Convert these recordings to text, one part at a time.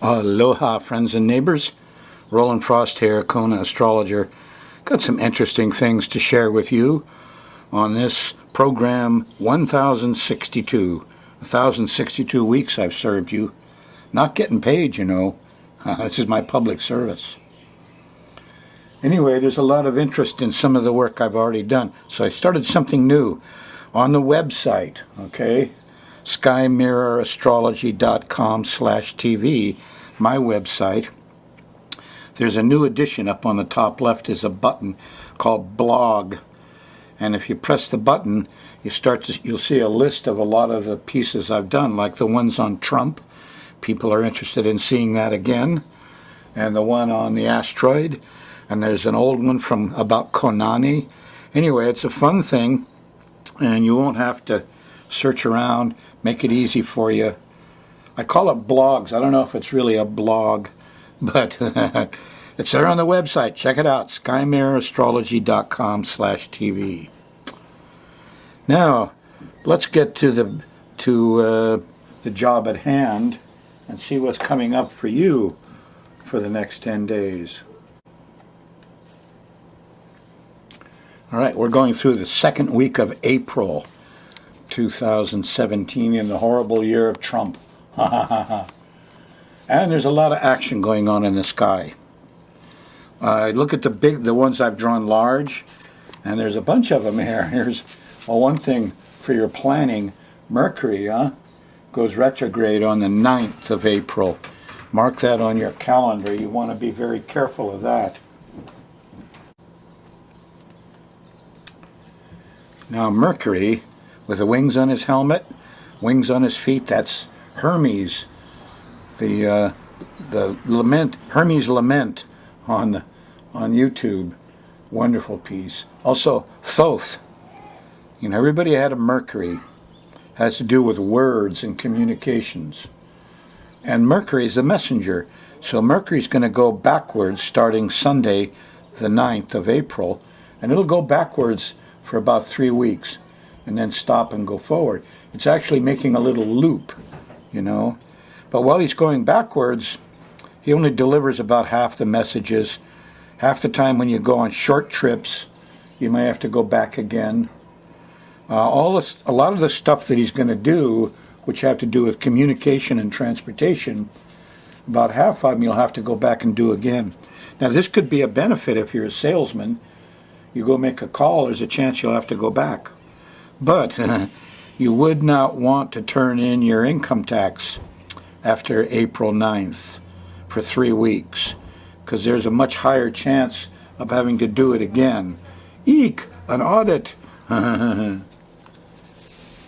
Aloha, friends and neighbors. Rollin Frost here, Kona Astrologer. Got some interesting things to share with you on this program 1062. 1062 weeks I've served you. Not getting paid, you know. This is my public service. Anyway, there's a lot of interest in some of the work I've already done. So I started something new on the website, okay? SkyMirrorAstrology.com/TV, my website. There's a new addition. Up on the top left is a button called Blog, and if you press the button, you'll see a list of a lot of the pieces I've done, like the ones on Trump. People are interested in seeing that again, and the one on the asteroid, and there's an old one from about Konani. Anyway, it's a fun thing, and you won't have to search around. Make it easy for you. I call it blogs. I don't know if it's really a blog, but it's there on the website. Check it out, SkyMirrorAstrology.com/TV. Now, let's get to the job at hand and see what's coming up for you for the next 10 days. All right, we're going through the second week of April 2017 in the horrible year of Trump. And there's a lot of action going on in the sky. Look at the ones I've drawn large, and there's a bunch of them here. Here's one thing for your planning. Mercury goes retrograde on the 9th of April. Mark that on your calendar. You want to be very careful of that. Now Mercury, with the wings on his helmet, wings on his feet, that's Hermes. The lament, Hermes Lament on YouTube. Wonderful piece. Also Thoth. You know, everybody had a Mercury. Has to do with words and communications. And Mercury is the messenger. So Mercury's going to go backwards starting Sunday, the 9th of April, and it'll go backwards for about 3 weeks, and then stop and go forward. It's actually making a little loop, you know. But while he's going backwards, he only delivers about half the messages. Half the time when you go on short trips, you may have to go back again. A lot of the stuff that he's going to do, which have to do with communication and transportation, about half of them you'll have to go back and do again. Now this could be a benefit if you're a salesman. You go make a call, there's a chance you'll have to go back. But you would not want to turn in your income tax after April 9th for 3 weeks, because there's a much higher chance of having to do it again. Eek! An audit!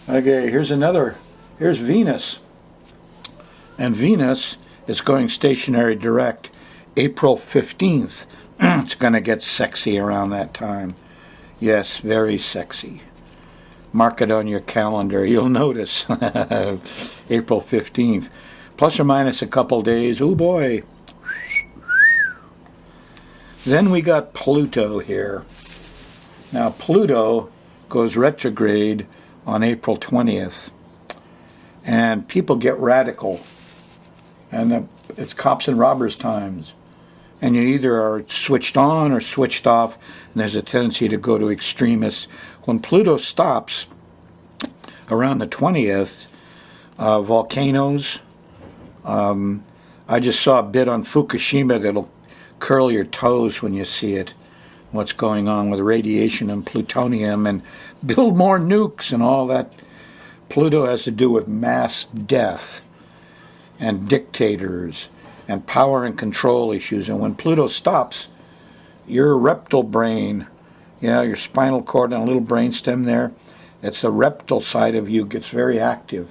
Okay, here's Venus. And Venus is going stationary direct April 15th. It's going to get sexy around that time. Yes, very sexy. Mark it on your calendar. You'll notice. April 15th. Plus or minus a couple days. Oh boy. Then we got Pluto here. Now Pluto goes retrograde on April 20th. And people get radical. And it's cops and robbers times. And you either are switched on or switched off, and there's a tendency to go to extremists. When Pluto stops around the 20th, volcanoes, I just saw a bit on Fukushima that'll curl your toes when you see it, what's going on with radiation and plutonium, and build more nukes and all that. Pluto has to do with mass death and dictators and power and control issues. And when Pluto stops, your reptile brain, your spinal cord and a little brainstem there, it's the reptile side of you gets very active.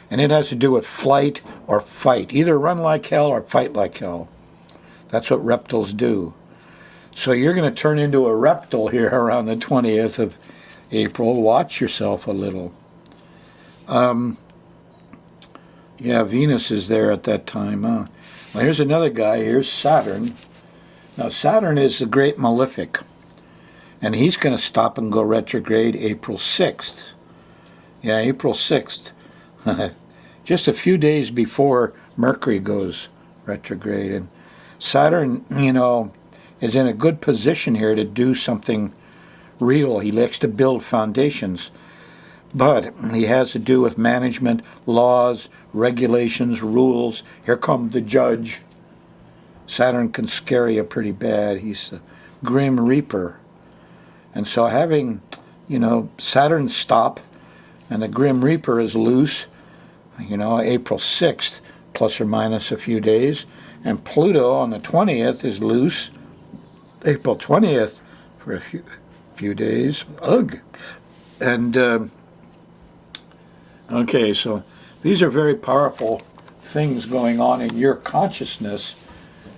And it has to do with flight or fight. Either run like hell or fight like hell. That's what reptiles do. So you're going to turn into a reptile here around the 20th of April. Watch yourself a little. Venus is there at that time, huh? Well, here's another guy. Here's Saturn. Now, Saturn is the great malefic, and he's going to stop and go retrograde April 6th. Yeah, April 6th. Just a few days before Mercury goes retrograde. And Saturn, you know, is in a good position here to do something real. He likes to build foundations. But he has to do with management, laws, regulations, rules. Here comes the judge. Saturn can scare you pretty bad. He's the Grim Reaper. And so having, you know, Saturn stop and the Grim Reaper is loose, you know, April 6th, plus or minus a few days. And Pluto on the 20th is loose, April 20th, for a few days. Ugh. And, okay, so these are very powerful things going on in your consciousness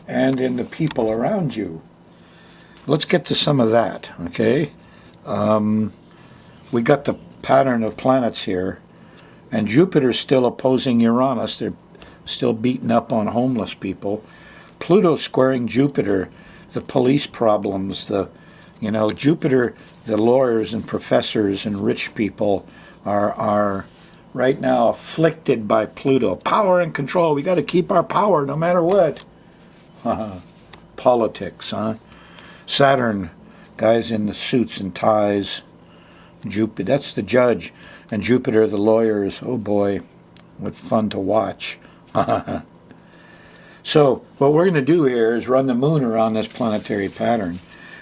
and in the people around you. Let's get to some of that, okay? We got the pattern of planets here, and Jupiter's still opposing Uranus. They're still beating up on homeless people. Pluto squaring Jupiter, the police problems, you know, Jupiter, the lawyers and professors and rich people are right now afflicted by Pluto. Power and control. We got to keep our power no matter what. Politics, huh? Saturn, guys in the suits and ties. Jupiter, that's the judge. And Jupiter, the lawyers. Oh boy, what fun to watch. So what we're going to do here is run the moon around this planetary pattern.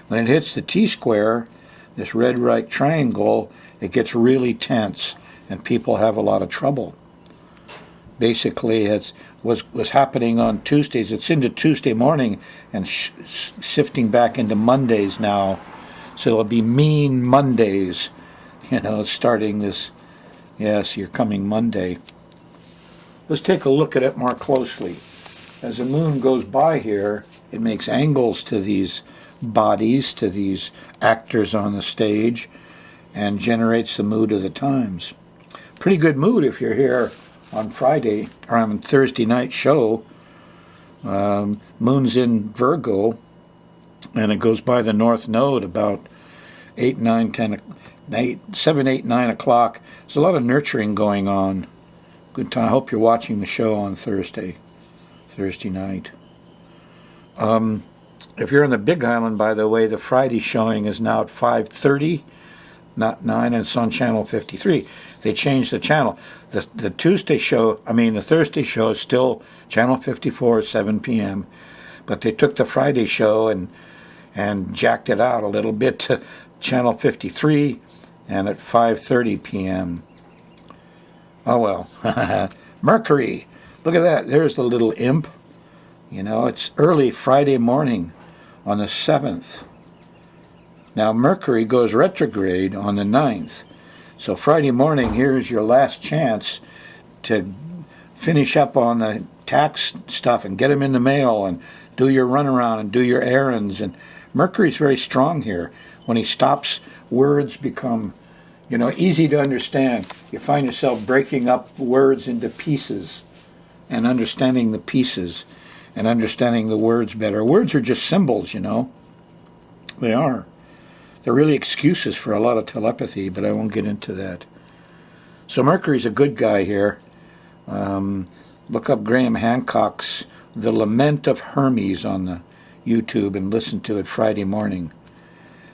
When it hits the T-square, this red right triangle, it gets really tense and people have a lot of trouble. Basically, it was happening on Tuesdays. It's into Tuesday morning and shifting back into Mondays now. So it'll be mean Mondays, you know, starting this, yes, your coming Monday. Let's take a look at it more closely. As the moon goes by here, it makes angles to these bodies, to these actors on the stage, and generates the mood of the times. Pretty good mood if you're here on Friday, or on Thursday night show. Moon's in Virgo, and it goes by the North Node about 8, 9, 10, 7, 8, 9 o'clock. There's a lot of nurturing going on. Good time. I hope you're watching the show on Thursday night. If you're in the Big Island, by the way, the Friday showing is now at 5:30, not 9, and it's on channel 53. They changed the channel. The Thursday show is still channel 54 at 7 p.m., but they took the Friday show and jacked it out a little bit to channel 53 and at 5:30 p.m. Oh well. Mercury. Look at that. There's the little imp. You know, it's early Friday morning on the 7th. Now Mercury goes retrograde on the 9th. So Friday morning, here's your last chance to finish up on the tax stuff and get them in the mail and do your runaround and do your errands. And Mercury's very strong here. When he stops, words become, you know, easy to understand. You find yourself breaking up words into pieces and understanding the pieces and understanding the words better. Words are just symbols, you know. They are. They're really excuses for a lot of telepathy, but I won't get into that. So Mercury's a good guy here. Look up Graham Hancock's The Lament of Hermes on the YouTube and listen to it Friday morning.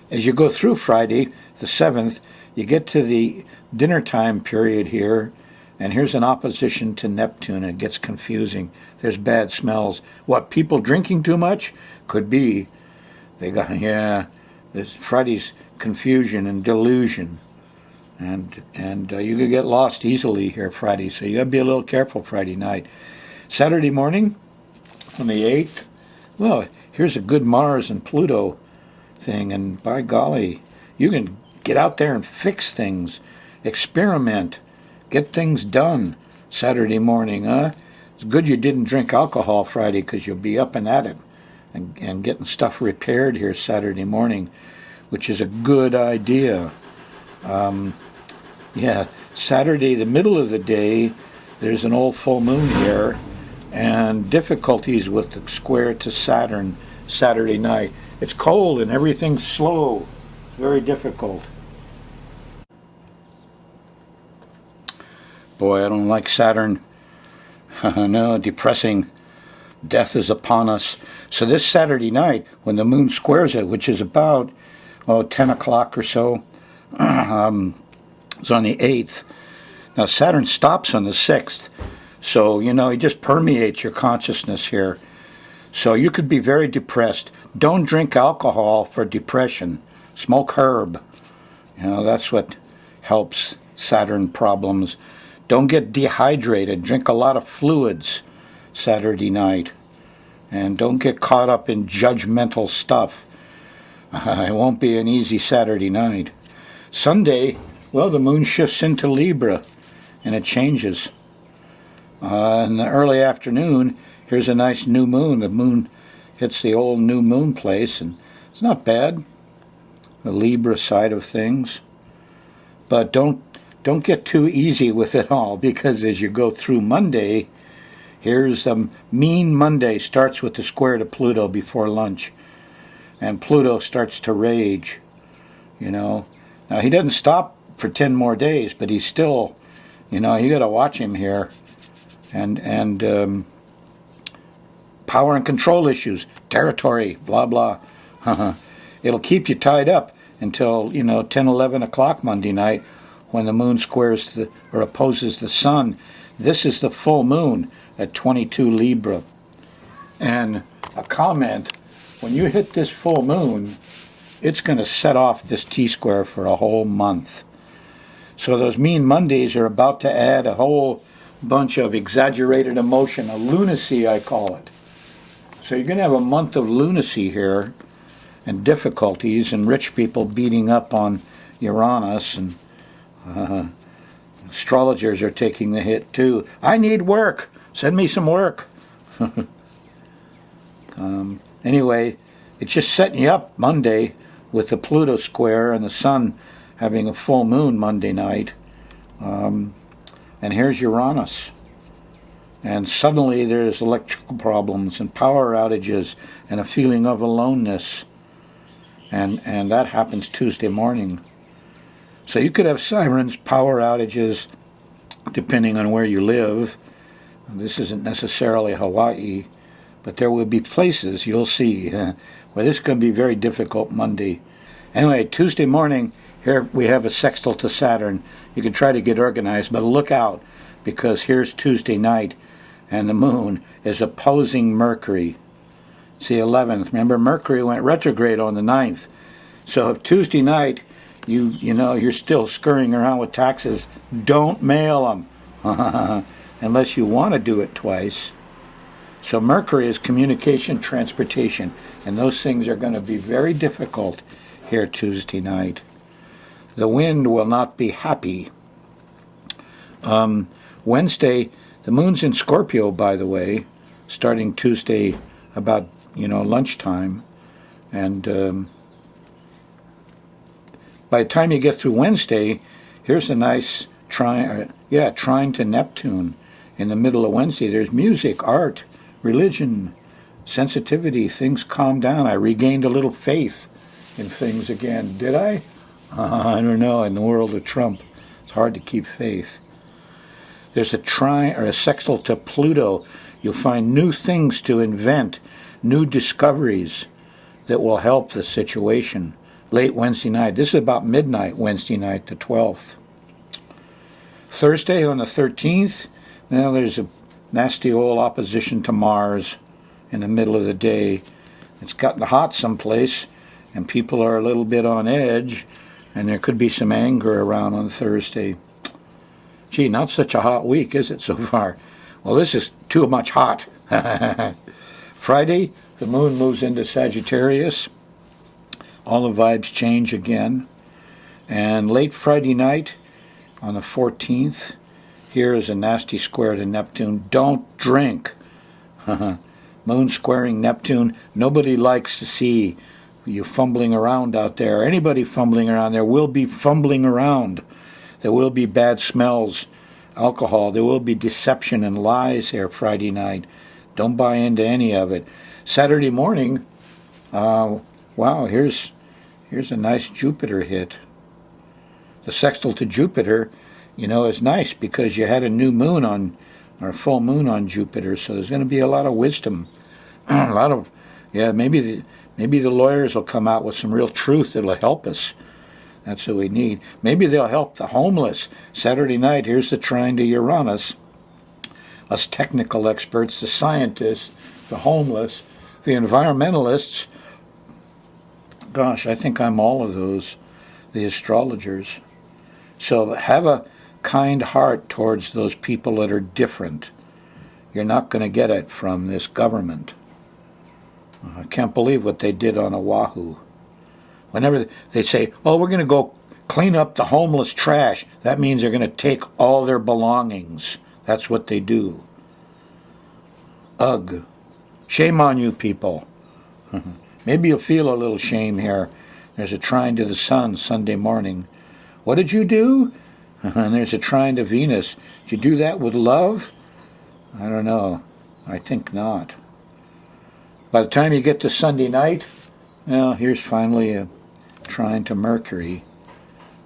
As you go through Friday, the 7th, you get to the dinner time period here, and here's an opposition to Neptune. It gets confusing. There's bad smells. What, people drinking too much? Could be. They got, yeah, there's Friday's confusion and delusion. And you could get lost easily here Friday, so you got to be a little careful Friday night. Saturday morning, on the 8th, well, here's a good Mars and Pluto thing, and by golly, you can get out there and fix things, experiment, get things done Saturday morning, huh? It's good you didn't drink alcohol Friday because you'll be up and at it and getting stuff repaired here Saturday morning, which is a good idea. Yeah, Saturday, the middle of the day, there's an old full moon here, and difficulties with the square to Saturn Saturday night. It's cold and everything's slow. It's very difficult. Boy, I don't like Saturn. No, depressing. Death is upon us. So this Saturday night, when the moon squares it, which is about 10 o'clock or so, it's on the 8th. Now Saturn stops on the 6th, so he just permeates your consciousness here. So you could be very depressed. Don't drink alcohol for depression. Smoke herb. That's what helps Saturn problems. Don't get dehydrated. Drink a lot of fluids Saturday night. And don't get caught up in judgmental stuff. It won't be an easy Saturday night. Sunday, well, the moon shifts into Libra, and it changes. In the early afternoon, here's a nice new moon. The moon hits the old new moon place, and it's not bad, the Libra side of things. But don't get too easy with it all, because as you go through Monday, here's mean Monday. Starts with the square to Pluto before lunch, and Pluto starts to rage. Now he doesn't stop for 10 more days, but he's still, you got to watch him here, and power and control issues, territory, blah blah. It'll keep you tied up until 10, 11 o'clock Monday night, when the moon squares or opposes the sun. This is the full moon at 22 Libra. And a comment, when you hit this full moon, it's going to set off this T-square for a whole month. So those mean Mondays are about to add a whole bunch of exaggerated emotion, a lunacy I call it. So you're going to have a month of lunacy here, and difficulties, and rich people beating up on Uranus, and astrologers are taking the hit too. I need work. Send me some work. Anyway, it's just setting you up Monday with the Pluto square and the sun having a full moon Monday night. And here's Uranus. And suddenly there's electrical problems and power outages and a feeling of aloneness. And that happens Tuesday morning. So you could have sirens, power outages, depending on where you live. This isn't necessarily Hawaii, but there will be places you'll see where this is going to be very difficult Monday. Anyway, Tuesday morning, here we have a sextile to Saturn. You can try to get organized, but look out, because here's Tuesday night, and the moon is opposing Mercury. It's the 11th. Remember, Mercury went retrograde on the 9th. So if Tuesday night you're still scurrying around with taxes, don't mail them unless you want to do it twice. So Mercury is communication, transportation, and those things are going to be very difficult here Tuesday night. The wind will not be happy. Wednesday, the moon's in Scorpio, by the way, starting Tuesday about lunchtime, and by the time you get through Wednesday, here's a nice trine to Neptune. In the middle of Wednesday, there's music, art, religion, sensitivity. Things calm down. I regained a little faith in things again. Did I? I don't know. In the world of Trump, it's hard to keep faith. There's a sextile to Pluto. You'll find new things to invent, new discoveries that will help the situation. Late Wednesday night. This is about midnight Wednesday night, the 12th. Thursday on the 13th, now there's a nasty old opposition to Mars in the middle of the day. It's gotten hot someplace, and people are a little bit on edge, and there could be some anger around on Thursday. Gee, not such a hot week, is it, so far? Well, this is too much hot. Friday, the moon moves into Sagittarius. All the vibes change again. And late Friday night, on the 14th, here is a nasty square to Neptune. Don't drink. Moon squaring Neptune. Nobody likes to see you fumbling around out there. Anybody fumbling around, there will be fumbling around. There will be bad smells, alcohol. There will be deception and lies here Friday night. Don't buy into any of it. Saturday morning, wow, here's a nice Jupiter hit. The sextile to Jupiter, is nice because you had a new moon on or full moon on Jupiter, so there's going to be a lot of wisdom. A lot of, yeah, maybe the lawyers will come out with some real truth that'll help us. That's what we need. Maybe they'll help the homeless. Saturday night, here's the trine to Uranus. Us technical experts, the scientists, the homeless, the environmentalists. Gosh, I think I'm all of those. The astrologers. So have a kind heart towards those people that are different. You're not going to get it from this government. I can't believe what they did on Oahu. Whenever they say, oh, we're going to go clean up the homeless trash, that means they're going to take all their belongings. That's what they do. Ugh. Shame on you people. Maybe you'll feel a little shame here. There's a trine to the sun Sunday morning. What did you do? And there's a trine to Venus. Did you do that with love? I don't know. I think not. By the time you get to Sunday night, well, here's finally a trine to Mercury.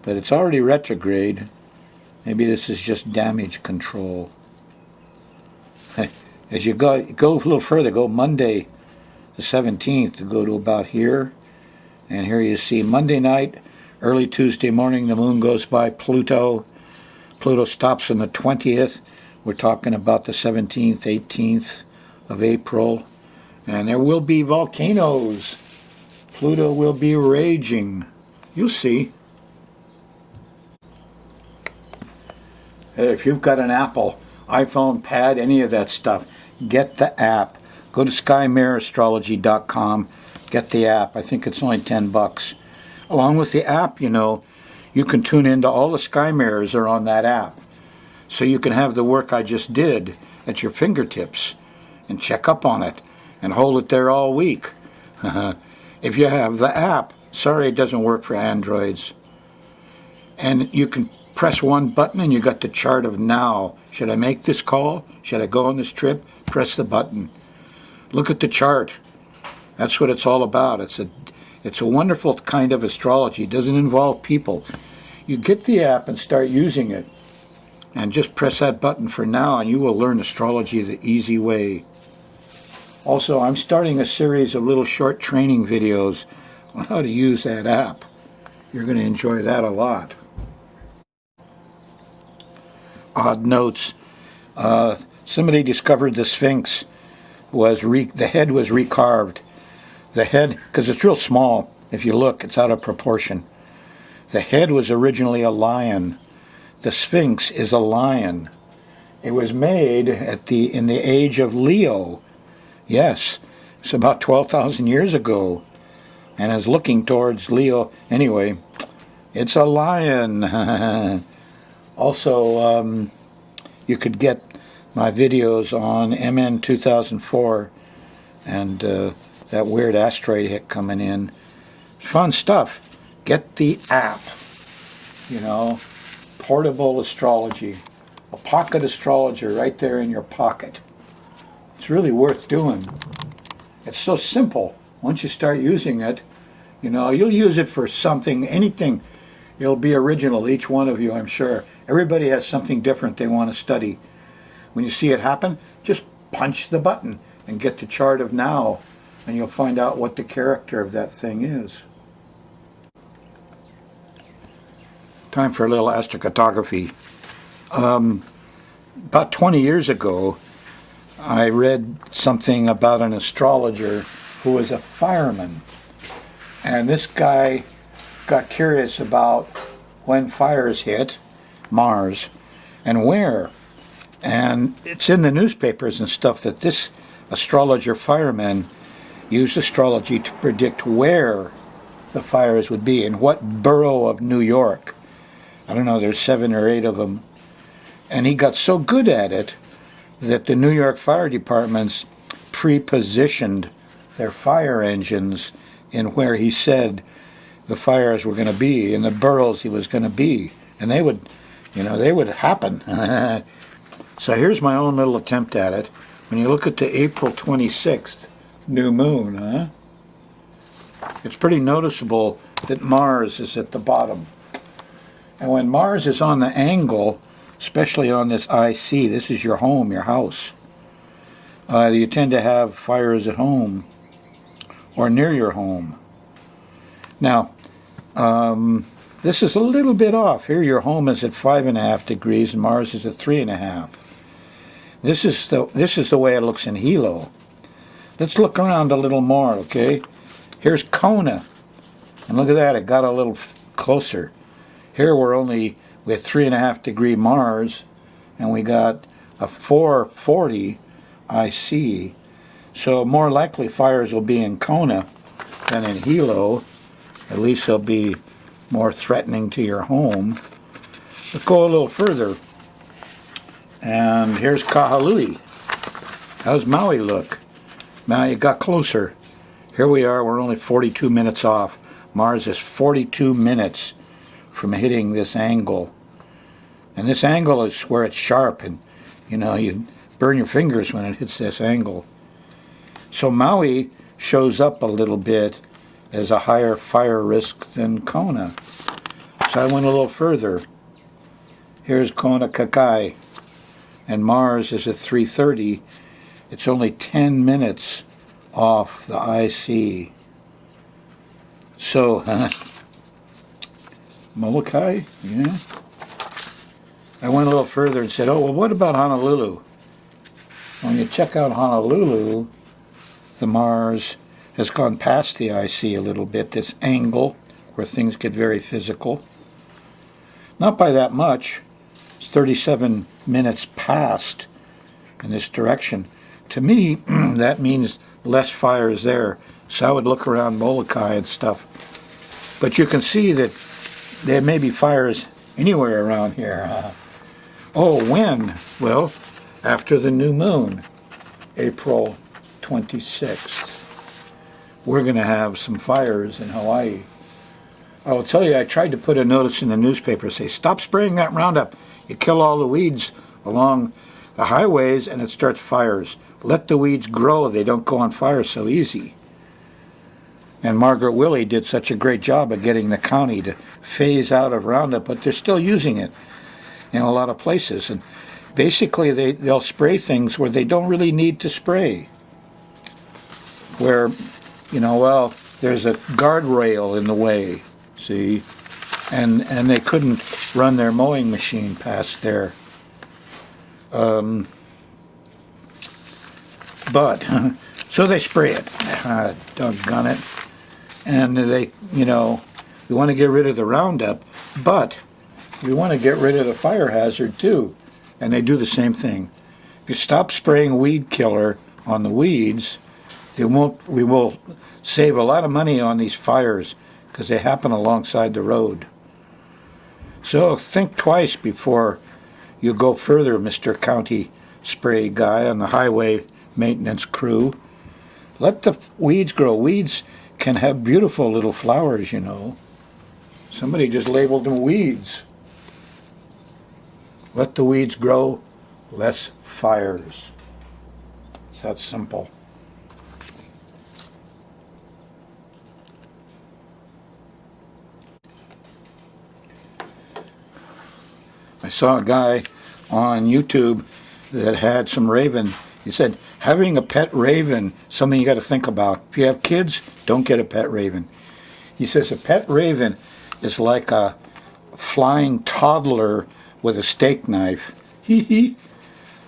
But it's already retrograde. Maybe this is just damage control. As you go a little further, go Monday the 17th, to go to about here. And here you see Monday night, early Tuesday morning, the moon goes by Pluto. Pluto stops on the 20th. We're talking about the 17th, 18th of April. And there will be volcanoes. Pluto will be raging. You'll see. Hey, if you've got an Apple, iPhone, pad, any of that stuff, get the app. Go to SkyMirrorAstrology.com. Get the app. I think it's only $10. Along with the app, you know, you can tune into all the sky mirrors are on that app. So you can have the work I just did at your fingertips and check up on it and hold it there all week. If you have the app, sorry it doesn't work for Androids. And you can press one button and you got the chart of now. Should I make this call? Should I go on this trip? Press the button. Look at the chart. That's what it's all about. It's a wonderful kind of astrology. It doesn't involve people. You get the app and start using it. And just press that button for now and you will learn astrology the easy way. Also, I'm starting a series of little short training videos on how to use that app. You're going to enjoy that a lot. Odd notes. Somebody discovered the Sphinx the head was recarved. The head, because it's real small, if you look, it's out of proportion. The head was originally a lion. The Sphinx is a lion. It was made in the age of Leo. Yes, it's about 12,000 years ago. And is looking towards Leo. Anyway, it's a lion. Also, you could get my videos on MN 2004 and that weird asteroid hit coming in. Fun stuff. Get the app. You know, portable astrology. A pocket astrologer right there in your pocket. It's really worth doing. It's so simple. Once you start using it, you know, you'll use it for something, anything. It'll be original, each one of you, I'm sure. Everybody has something different they want to study. When you see it happen, just punch the button and get the chart of now, and you'll find out what the character of that thing is. Time for a little astrophotography. About 20 years ago, I read something about an astrologer who was a fireman. And this guy got curious about when fires hit Mars and where. And it's in the newspapers and stuff that this astrologer fireman used astrology to predict where the fires would be, in what borough of New York. I don't know, there's 7 or 8 of them. And he got so good at it that the New York fire departments pre-positioned their fire engines in where he said the fires were going to be, in the boroughs he was going to be. And they would, you know, they would happen. So here's my own little attempt at it. When you look at the April 26th new moon, it's pretty noticeable that Mars is at the bottom. And when Mars is on the angle, especially on this IC. This is your home, your house. You tend to have fires at home or near your home. Now, this is a little bit off. Here your home is at 5.5 degrees and Mars is at 3.5. This is the way it looks in Hilo. Let's look around a little more, okay? Here's Kona. And look at that, it got a little closer. Here we're only with 3.5 degree Mars, and we got a 440 IC. So more likely fires will be in Kona than in Hilo. At least they'll be more threatening to your home. Let's go a little further. And here's Kahului. How's Maui look? Now you got closer. Here we are, we're only 42 minutes off. Mars is 42 minutes from hitting this angle. And this angle is where it's sharp, and you know, you burn your fingers when it hits this angle. So Maui shows up a little bit as a higher fire risk than Kona. So I went a little further. Here's Kona Kakai, and Mars is at 3:30. It's only 10 minutes off the IC. So, Molokai, yeah. I went a little further and said, oh, well, what about Honolulu? When you check out Honolulu, the Mars has gone past the IC a little bit, this angle where things get very physical. Not by that much. It's 37 minutes past in this direction. To me, that means less fires there. So I would look around Molokai and stuff. But you can see that there may be fires anywhere around here. Oh, when? Well, after the new moon, April 26th. We're going to have some fires in Hawaii. I will tell you, I tried to put a notice in the newspaper, say, stop spraying that Roundup. You kill all the weeds along the highways and it starts fires. Let the weeds grow. They don't go on fire so easy. And Margaret Willey did such a great job of getting the county to phase out of Roundup, but they're still using it in a lot of places. And basically they'll spray things where they don't really need to spray. Where, you know, well, there's a guardrail in the way, see? And they couldn't run their mowing machine past there. But, so they spray it. Doggone it. And they, you know, we want to get rid of the Roundup, but we want to get rid of the fire hazard too. And they do the same thing. If you stop spraying weed killer on the weeds, we will save a lot of money on these fires because they happen alongside the road. So think twice before you go further, Mr. County Spray guy on the highway maintenance crew. Let the weeds grow. Weeds can have beautiful little flowers, you know. Somebody just labeled them weeds. Let the weeds grow, less fires. It's that simple. I saw a guy on YouTube that had some raven. He said, having a pet raven, something you got to think about. If you have kids, don't get a pet raven. He says a pet raven is like a flying toddler with a steak knife. Hee hee.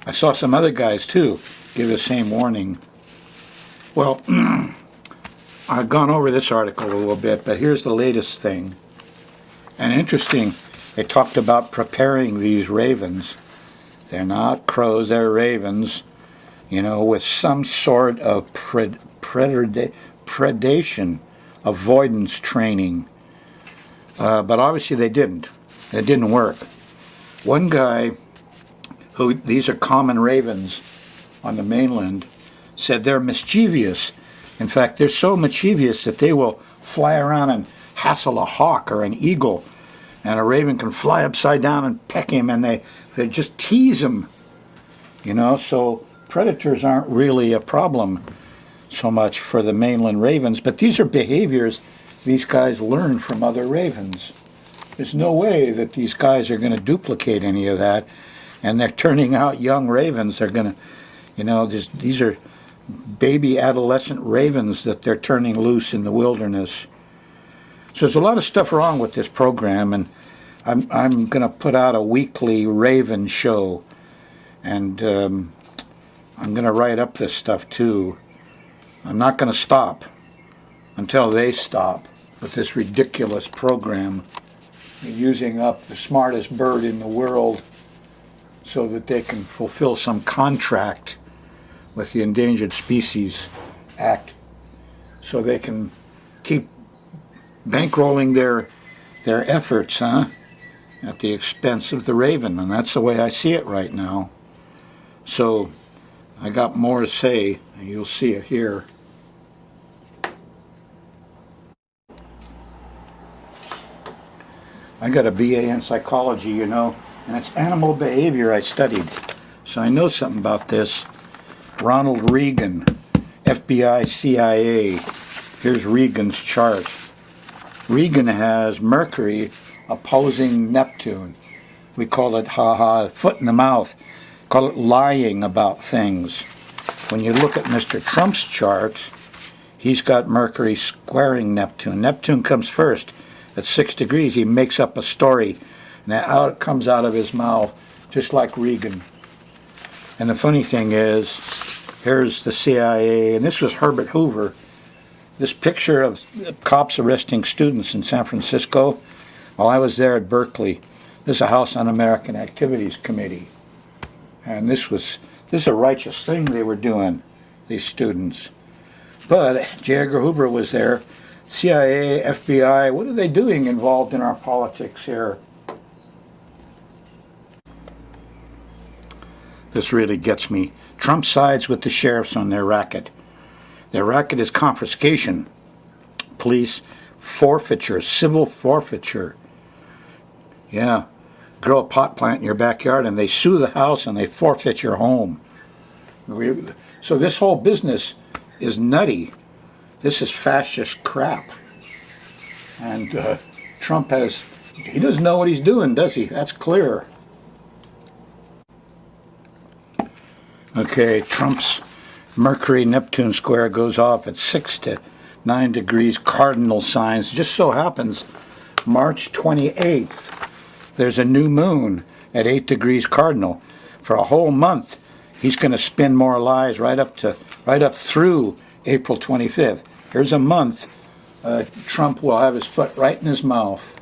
I saw some other guys too give the same warning. Well, I've gone over this article a little bit, but here's the latest thing. And interesting, they talked about preparing these ravens. They're not crows, they're ravens, you know, with some sort of predation, avoidance training. But obviously they didn't. It didn't work. One guy, who, these are common ravens on the mainland, said they're mischievous. In fact, they're so mischievous that they will fly around and hassle a hawk or an eagle, and a raven can fly upside down and peck him, and they just tease him, you know. So predators aren't really a problem so much for the mainland ravens, but these are behaviors these guys learn from other ravens. There's no way that these guys are going to duplicate any of that, and they're turning out young ravens. They're going to, you know, these are baby adolescent ravens that they're turning loose in the wilderness. So there's a lot of stuff wrong with this program, and I'm going to put out a weekly raven show, and I'm going to write up this stuff too. I'm not going to stop until they stop with this ridiculous program, using up the smartest bird in the world so that they can fulfill some contract with the Endangered Species Act, so they can keep bankrolling their efforts, at the expense of the raven. And that's the way I see it right now. So I got more to say, and you'll see it here. I got a BA in psychology, you know, and it's animal behavior I studied. So I know something about this. Ronald Regan, FBI, CIA. Here's Regan's chart. Regan has Mercury opposing Neptune. We call it, foot in the mouth. Call it lying about things. When you look at Mr. Trump's chart, he's got Mercury squaring Neptune. Neptune comes first at 6 degrees. He makes up a story, and out it comes out of his mouth, just like Regan. And the funny thing is, here's the CIA, and this was Herbert Hoover. This picture of cops arresting students in San Francisco while I was there at Berkeley. This is a House Un-American Activities Committee. And this is a righteous thing they were doing, these students. But J. Edgar Hoover was there. CIA, FBI, what are they doing involved in our politics here? This really gets me. Trump sides with the sheriffs on their racket. Their racket is confiscation, police forfeiture, civil forfeiture. Yeah, grow a pot plant in your backyard and they sue the house and they forfeit your home. So this whole business is nutty. This is fascist crap. And Trump he doesn't know what he's doing, does he? That's clear. Okay, Trump's Mercury-Neptune square goes off at 6 to 9 degrees cardinal signs. Just so happens, March 28th, there's a new moon at 8 degrees cardinal. For a whole month, he's going to spin more lies right up through April 25th. Here's a month, Trump will have his foot right in his mouth.